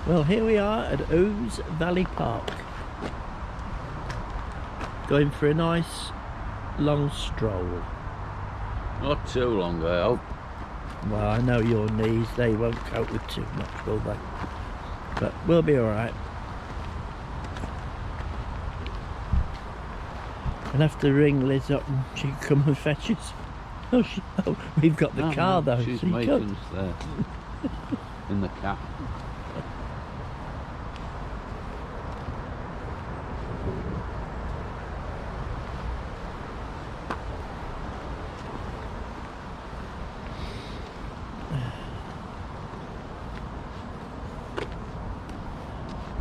Well, here we are at Ouse Valley Park. Going for a nice long stroll. Not too long, I hope. Well, I know your knees, they won't cope with too much, will they? But we'll be alright. I'll have to ring Liz up and she can come and fetch us. Oh, we've got the car though. She's so making us there. In the car.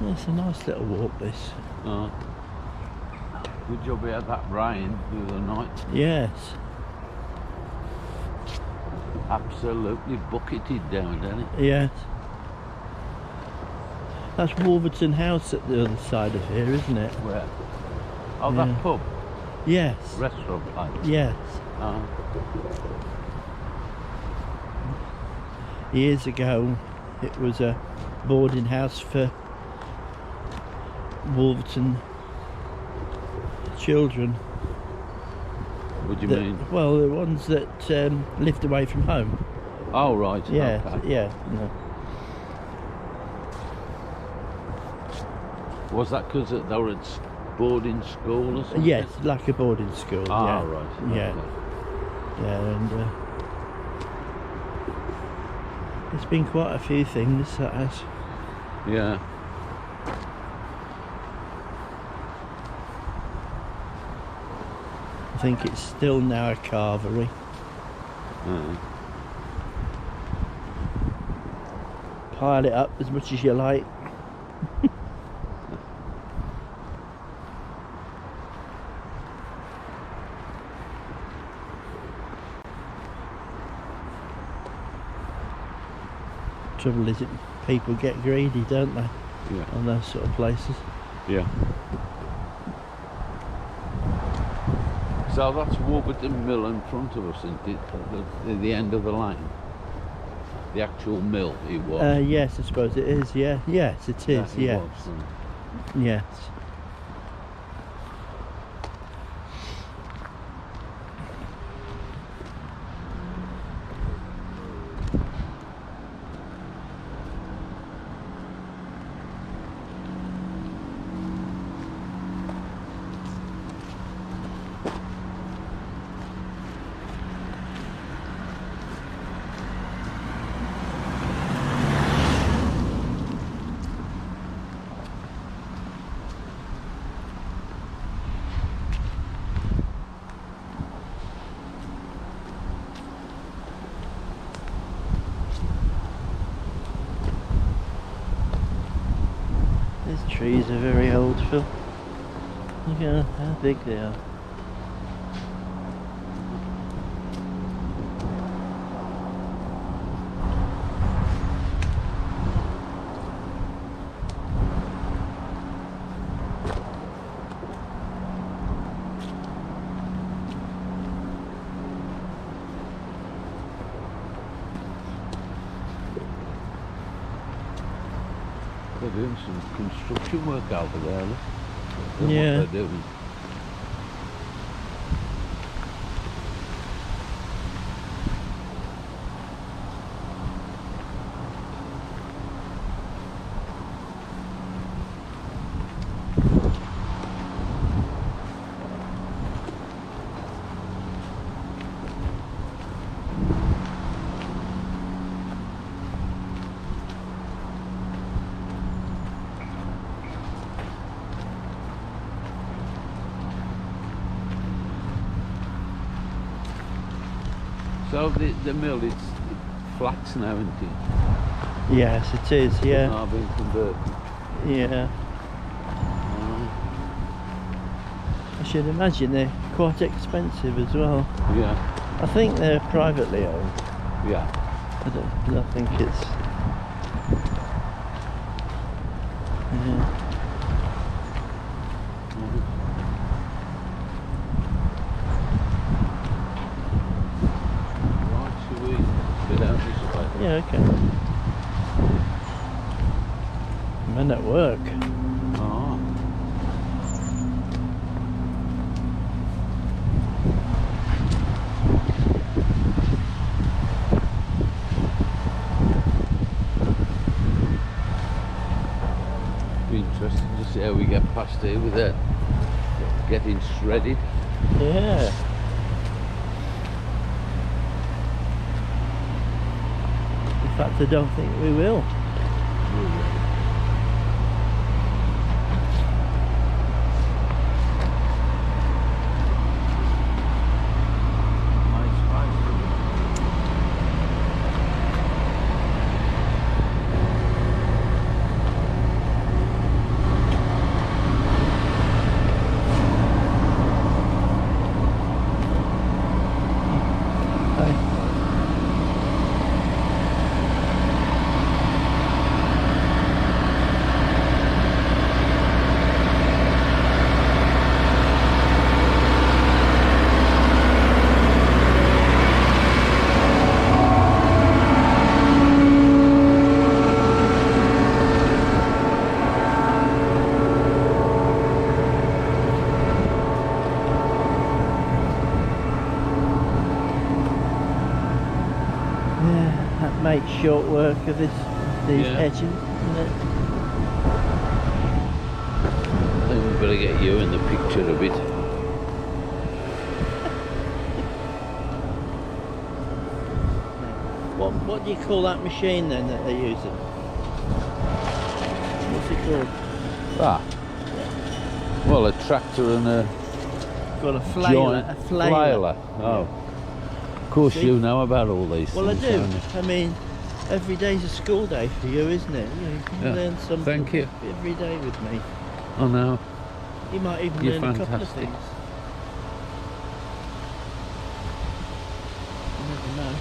It's a nice little walk, this. Oh. Good job we had that rain the other night. Yes. Absolutely bucketed down, didn't it? Yes. That's Wolverton House at the other side of here, isn't it? Where? Oh, Yeah. that pub? Yes. Restaurant place? Yes. Oh. Years ago, it was a boarding house for Wolverton children. What do you mean? Well, the ones that lived away from home. Oh, right. Yeah, Okay. yeah. No. Was that because they were at boarding school or something? Yes, like a boarding school. Ah, yeah. right. Yeah. Okay. Yeah, and there's been quite a few things that has. Yeah. I think it's still now a carvery. Pile it up as much as you like. Trouble is, people get greedy, don't they? Yeah. On those sort of places. Yeah. So that's Wolverton Mill in front of us, isn't it? At the end of the lane. The actual mill it was. Yes, I suppose it is. Yeah. Yes, it is. That it Yes. was, Yes. These trees are very old, Phil. Look at how big they are. They're doing some construction work over there, look. Look Yeah. what they're doing. So the mill, it's flats now, isn't it? Yes, it is. Yeah. Now being converted. Yeah. I should imagine they're quite expensive as well. Yeah, I think they're privately owned. yeah. I don't think it's. Yeah. Right, shall we get out this way? Yeah, okay. And at work. Oh. Be interesting to see how we get past here without getting shredded. Yeah. In fact, I don't think we will. That makes short work of these edges, isn't it? I think we've got to get you in the picture a bit. What do you call that machine then that they're using? What's it called? Ah. Well, a tractor and a Called a flailer. A flailer. Oh. Of course, See? you know about all these Well, things. I do. Don't you? I mean, every day's a school day for you, isn't it? You can Yeah. learn something. Thank you. Every day with me. I know. You might even You're learn a couple of fantastic. things. You never know.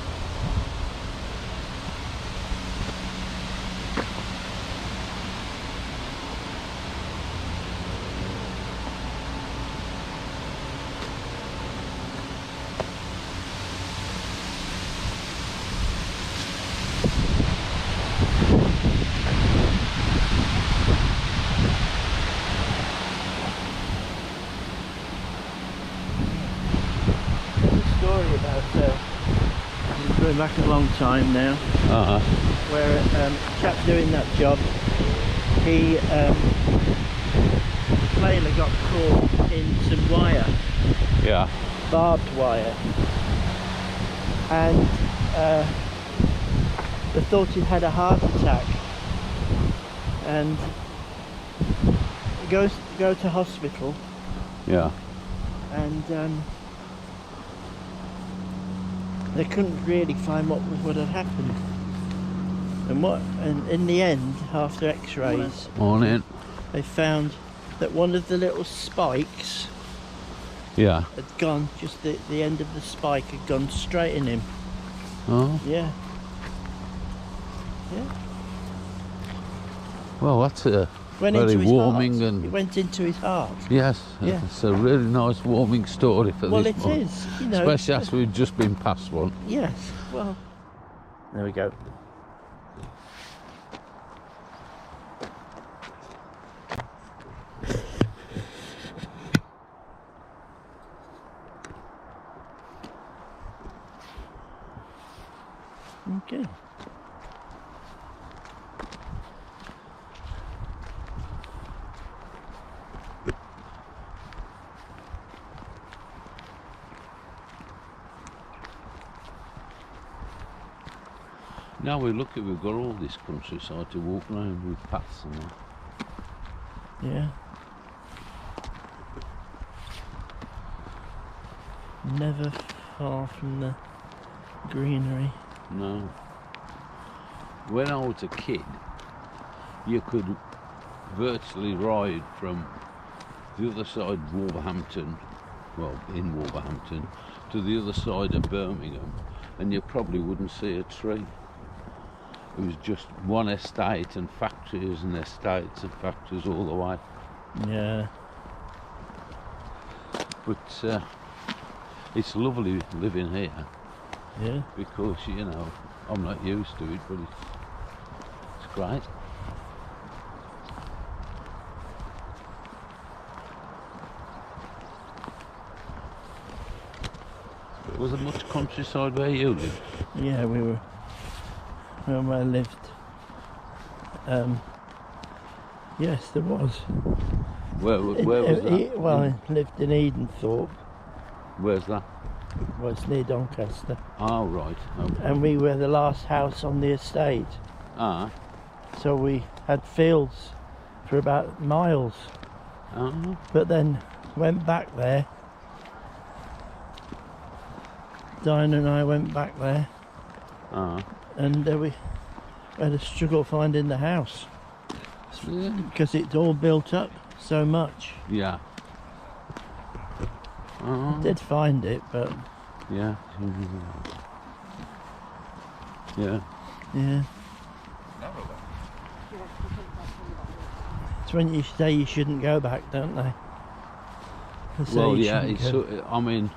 Story about going back a long time now, where a chap doing that job, he the flailer got caught in some wire, Yeah. barbed wire, and they thought he had a heart attack, and he goes to go to hospital, Yeah. and they couldn't really find what had happened, and in the end, after X-rays, On it. they found that one of the little spikes Yeah. had gone, just the end of the spike had gone straight in him. Oh. Yeah. Well, that's a Went very into his warming heart. and It went into his heart. yes, Yeah. it's a really nice warming story for Well, this it month. is, you know. Especially as we've just been past one. Yes. Well, there we go. Okay. Now we're lucky we've got all this countryside to walk around with paths and that. Yeah. Never far from the greenery. No. When I was a kid, you could virtually ride from the other side of Wolverhampton, well, in Wolverhampton, to the other side of Birmingham, and you probably wouldn't see a tree. It was just one estate and factories and estates and factories all the way. Yeah. But it's lovely living here Yeah. because, you know, I'm not used to it, but it's great. Was there much countryside where you lived? Yeah, we were where I lived. Yes, there was. Where was that? Well, I lived in Edenthorpe. Where's that? Well, it's near Doncaster. Oh, right. Okay. And we were the last house on the estate. Ah. So we had fields for about miles. Oh. But then went back there. Diana and I went back there. Ah. And we had a struggle finding the house. Yeah. Because it's all built up so much. Yeah. Oh. Did find it, but Yeah. Yeah. yeah. It's when you say you shouldn't go back, don't they? They say Well, you yeah. shouldn't It's. go. I mean,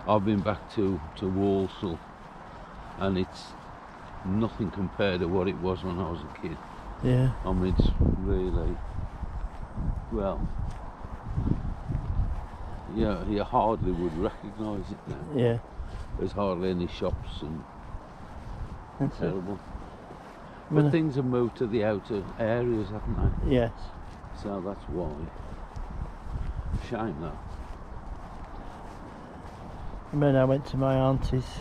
I've been back to Walsall, and it's nothing compared to what it was when I was a kid. Yeah, I mean, it's really, well, yeah, you hardly would recognise it now. yeah. There's hardly any shops and That's it. terrible. Well, But things have moved to the outer areas, haven't they? yes. So that's why. Shame though. And then I went to my auntie's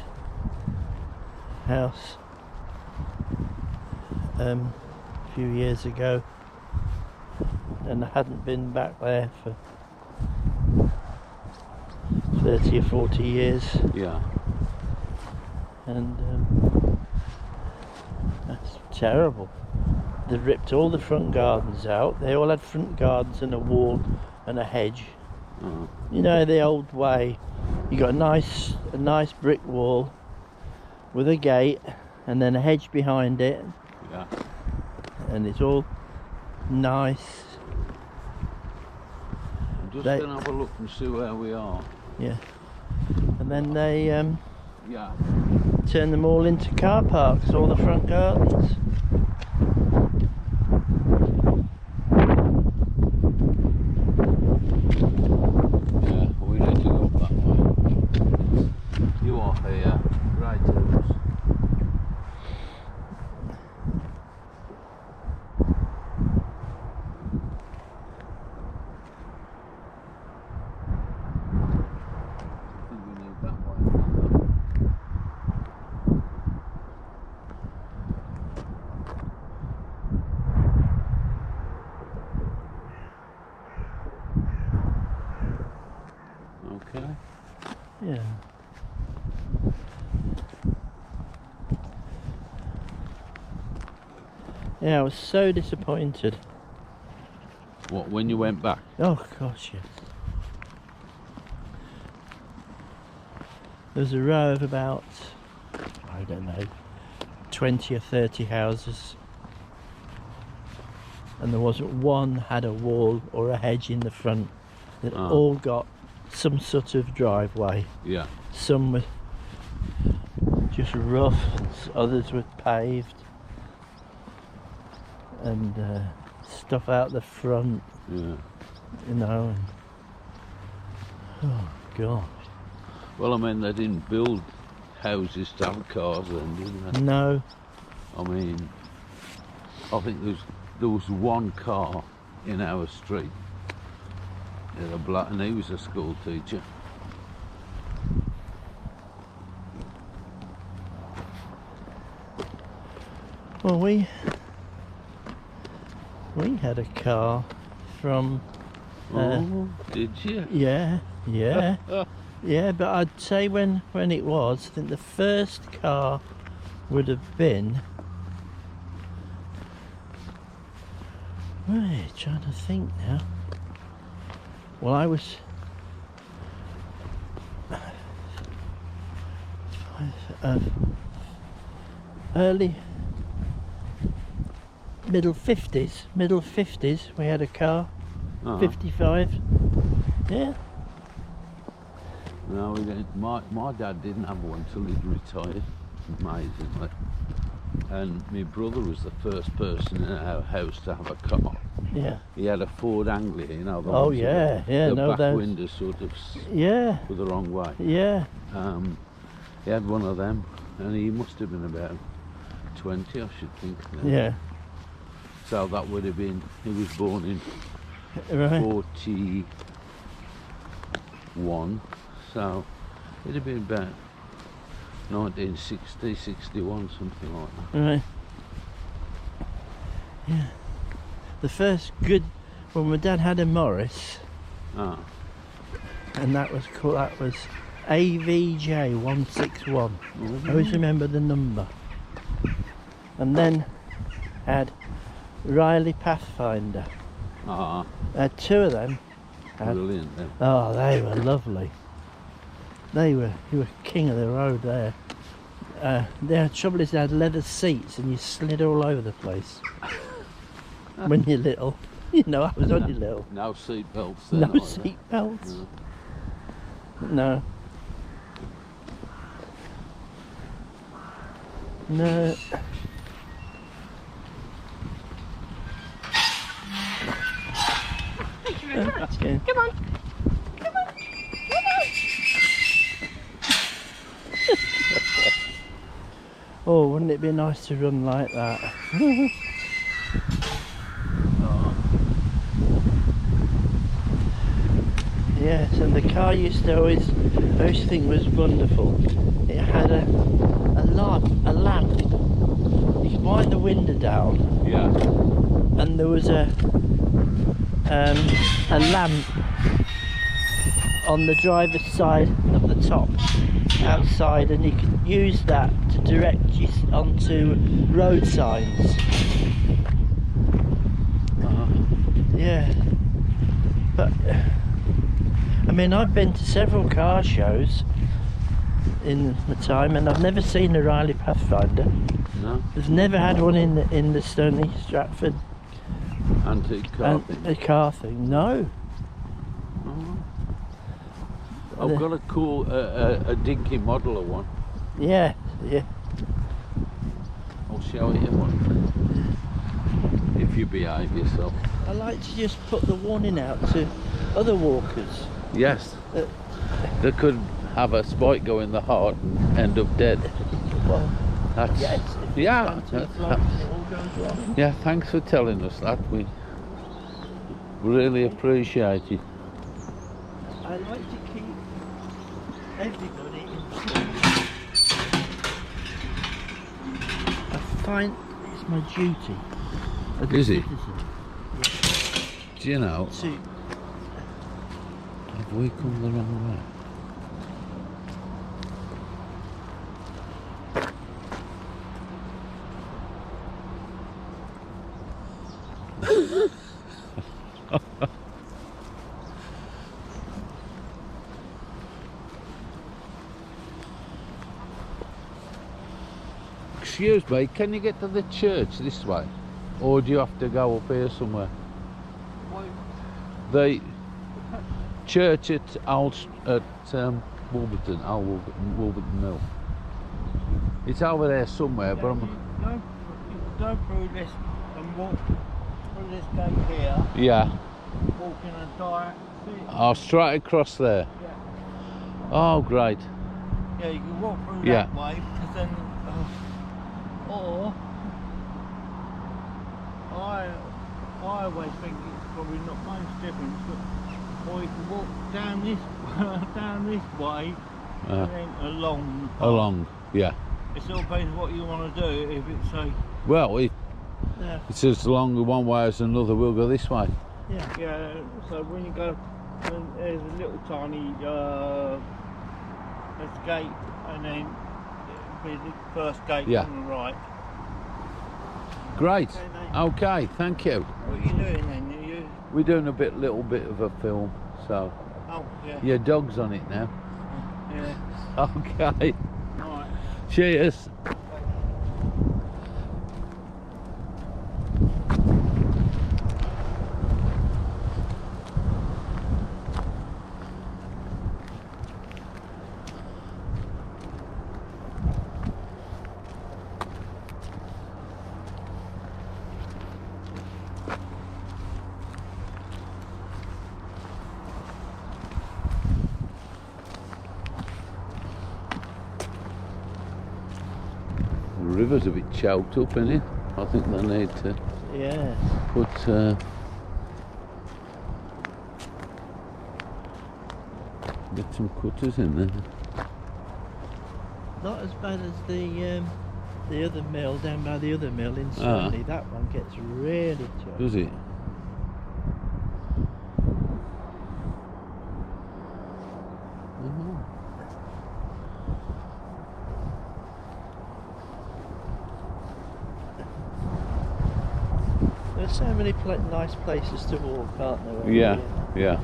house a few years ago, and I hadn't been back there for 30 or 40 years, Yeah. and that's terrible. They've ripped all the front gardens out. They all had front gardens and a wall and a hedge. Uh, You know, the old way. You got a nice brick wall with a gate and then a hedge behind it, yeah. and it's all nice. I'm just They- going to have a look and see where we are. Yeah. And then they Yeah. turn them all into car parks, all the front gardens. Yeah, we need to go that way. You are here, right to us. I think we need that way. Okay. Yeah. Yeah, I was so disappointed. What, when you went back? Oh gosh, yes. There's a row of about, I don't know, 20 or 30 houses, and there wasn't one had a wall or a hedge in the front. They'd Ah. all got some sort of driveway. Yeah. Some were just rough, others were paved, and stuff out the front, Yeah. you know. And, oh God, Well, I mean, they didn't build houses to have cars then, did they? no. I mean, I think there was one car in our street. A black, and he was a school teacher. Well, we had a car from Oh, did you? yeah, yeah, but I'd say when it was, I think the first car would have been, right, trying to think now. Well, I was early middle 50s we had a car. Uh-huh. 55. Yeah. No, we didn't. My dad didn't have one till he'd retired, amazingly. And my brother was the first person in our house to have a car. Yeah. He had a Ford Anglia, you know. The Oh ones yeah, with yeah. The No, back those. windows sort of Yeah, were the wrong way. yeah. he had one of them, and he must have been about 20, I should think. Now. Yeah. So that would have been, he was born in Right. 41, so it'd have been about 1960, 61, something like that. Right. Yeah. The first good, well, my dad had a Morris, Ah, and that was AVJ 161. I always remember the number. And then had Riley Pathfinder. ah, I had two of them. brilliant then. Oh, they were lovely. You were king of the road there. The trouble is they had leather seats and you slid all over the place. When you're little. You know, I was only little. No seat belts No then, either. seat belts. No. No. No. Thank you very much. Okay. Come on. Come on. Come on. Oh, wouldn't it be nice to run like that? Yes, and the car I used to think was wonderful. It had a lamp. You could wind the window down, Yeah. and there was a lamp on the driver's side of the top outside, and you could use that to direct you onto road signs. Yeah, but I mean, I've been to several car shows in the time, and I've never seen a Riley Pathfinder. No. I've never had one in the Stony Stratford Antique car thing. a car thing. No. I've got a cool, a dinky model of one. Yeah, yeah. I'll show it you one. If you behave yourself. I like to just put the warning out to other walkers. Yes. Uh, They could have a spike go in the heart and end up dead. Well, That's, yes. If yeah. you come to the float and it all goes wrong. Yeah, thanks for telling us that. We really appreciate it. I like to keep everybody informed. I find it's my duty as a Is it? citizen Do you know, to have we come the wrong way? Excuse me, can you get to the church this way? Or do you have to go up here somewhere? The church at Wolverton, Wolverton Mill. It's over there somewhere, but I'm... you go through this and walk through this gate here, Yeah. walk in a direct Oh, straight across there. Yeah. Oh, great. Yeah, you can walk through Yeah. that way, because then, or I always think it's probably not much difference, but or you can walk down this way and then along the path. Along, yeah. It all depends what you want to do. If it's a Well, if yeah, it's as long one way as another, we'll go this way. yeah. So when you go, there's a little tiny there's a gate, and then it'll be the first gate Yeah. on the right. Great. Okay, mate. Okay, thank you. What are you doing then? You? We're doing a little bit of a film, so Oh yeah. your dog's on it now. Yeah. Okay. All right. Cheers. river's a bit choked up, isn't it? I think they need to Yeah. put get some cutters in there. Not as bad as the other mill down by the other mill in Swansea. That one gets really tough. Does it? There's so many nice places to walk, aren't there? over Yeah, here? yeah.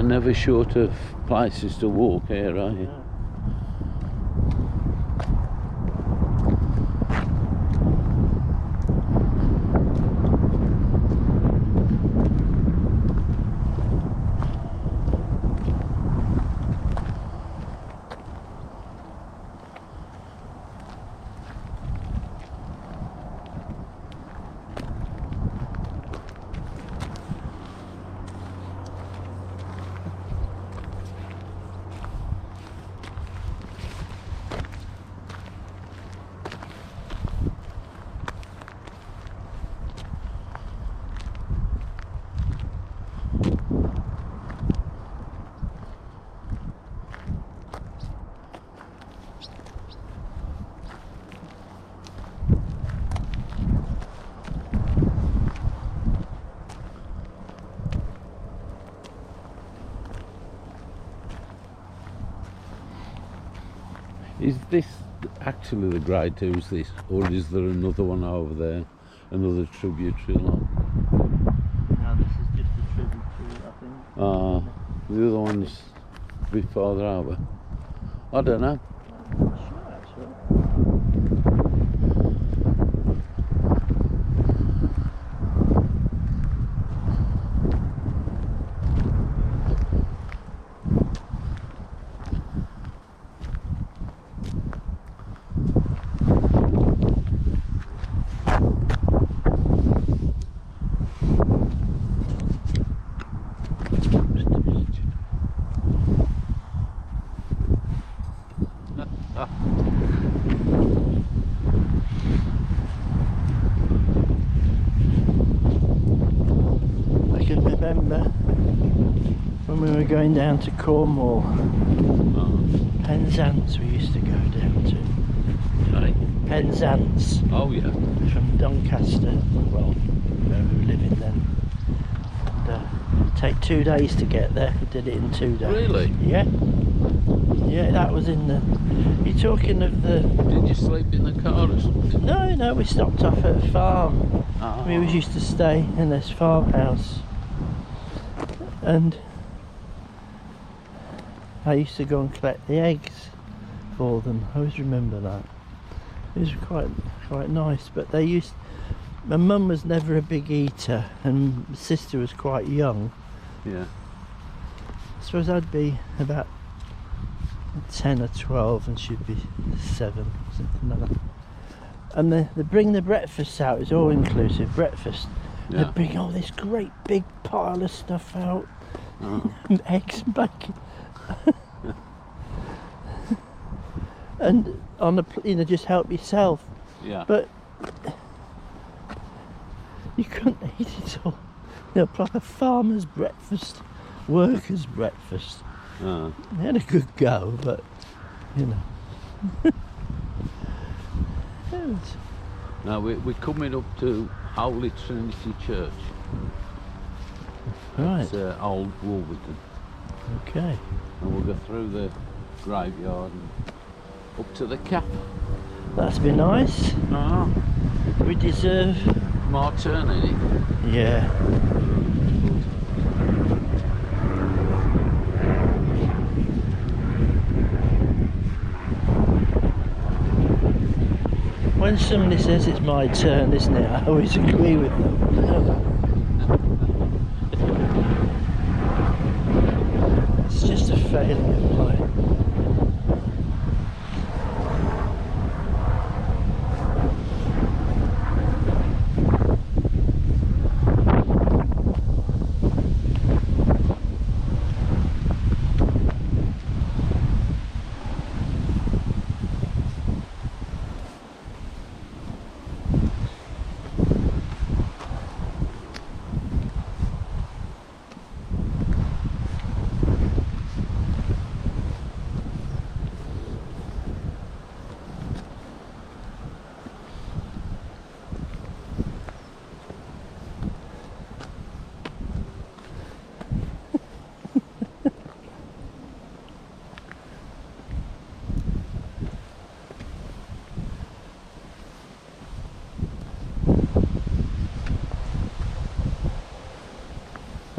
Never short of places to walk here, are you? Yeah. Is this actually the Great Ouse, this, or is there another one over there, another tributary line? No, this is just a tributary, I think. The other one's a bit farther over. I don't know. I'm not sure, actually. I can remember when we were going down to Cornwall, Penzance we used to go down to. Hey? Penzance Oh yeah. from Doncaster, well, where we were living then. And take 2 days to get there. We did it in 2 days. Really? Yeah. Yeah, that was in the... You're talking of the... Did you sleep in the car or something? No, we stopped off at a farm. Ah. We always used to stay in this farmhouse, and I used to go and collect the eggs for them. I always remember that. It was quite nice. But they used. My mum was never a big eater, and my sister was quite young. Yeah. I suppose I'd be about 10 or 12, and she'd be 7, something like that. And they bring the breakfast out. It's all inclusive breakfast. Yeah. They bring all this great big pile of stuff out, eggs and bacon, and on the just help yourself. Yeah. But you couldn't eat it all. Proper farmer's breakfast, workers' breakfast. They had a good go, but you know. It was, Now we're coming up to Holy Trinity Church. right. It's Old Wolverton. Okay. And we'll go through the graveyard and up to the cap. That's been nice. We deserve. My turn, innit? Yeah. When somebody says it's my turn, isn't it? I always agree with them. It's just a failing of mine.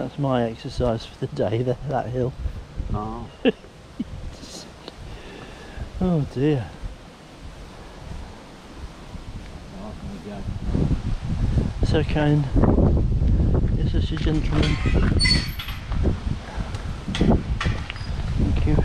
That's my exercise for the day, that hill. Oh. Oh dear. Right, there we go. So kind. You're such a gentleman. Thank you.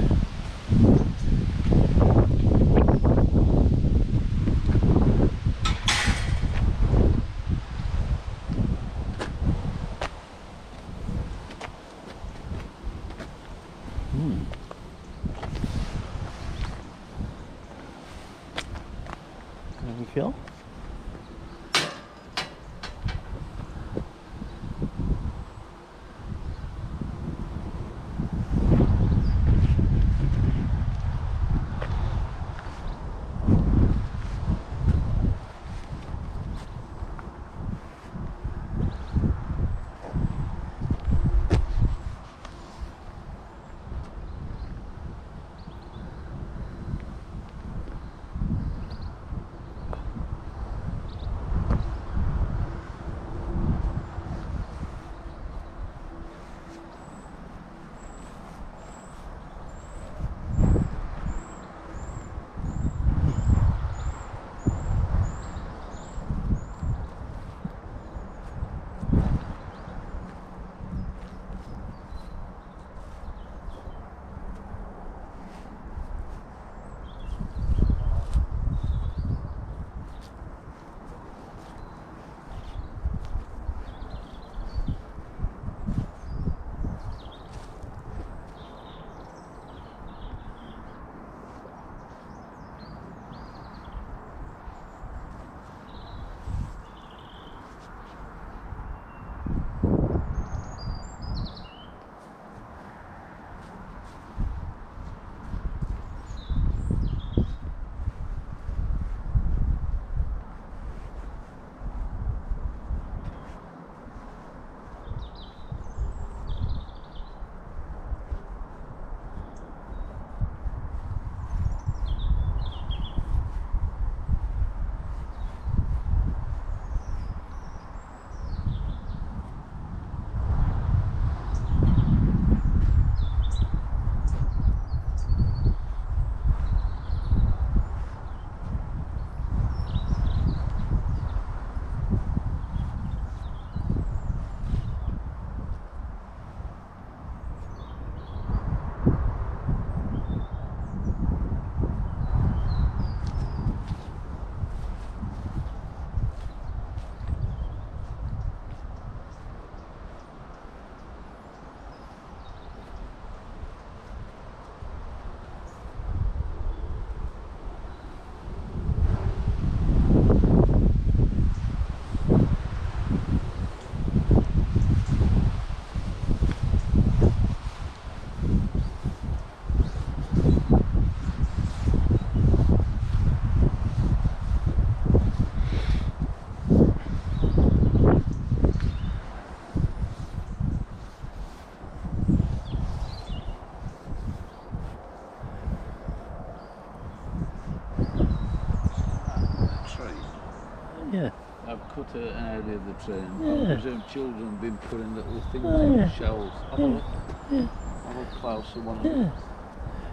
Thank you. Yeah. I've cut an area of the train. Yeah. I presume children have been putting little things Oh, in yeah. shells. Have a Yeah. look. Yeah. Have a look closer one. Yeah.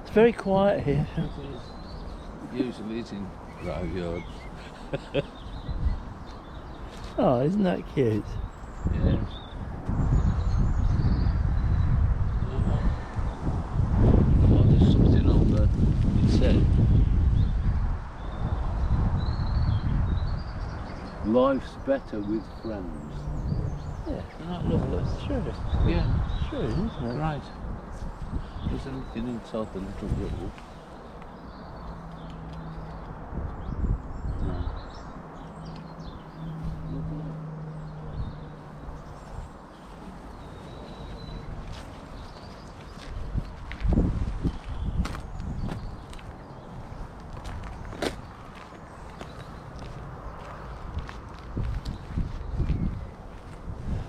It's very quiet here. It is. Usually it's in graveyards. Oh, isn't that cute? Yeah. Oh, there's something on there. It said, life's better with friends. Yeah. Isn't that lovely? It's true. Yeah, It's true, isn't it? right. There's anything inside the little room. No.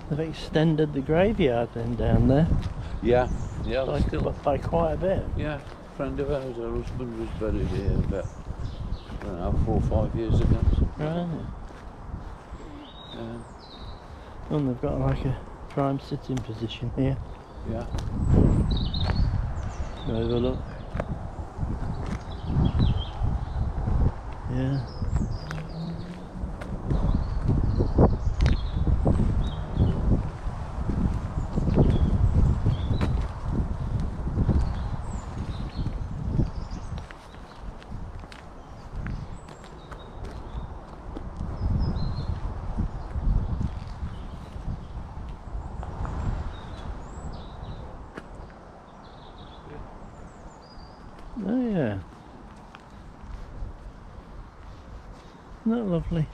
They've extended the graveyard then down there Yeah, yeah, by, still. by quite a bit. Yeah, a friend of ours, her husband was buried here about, I don't know, 4 or 5 years ago. Right. Yeah. And they've got like prime sitting position here. Yeah. Overlook. Yeah. Oh yeah. Isn't that lovely?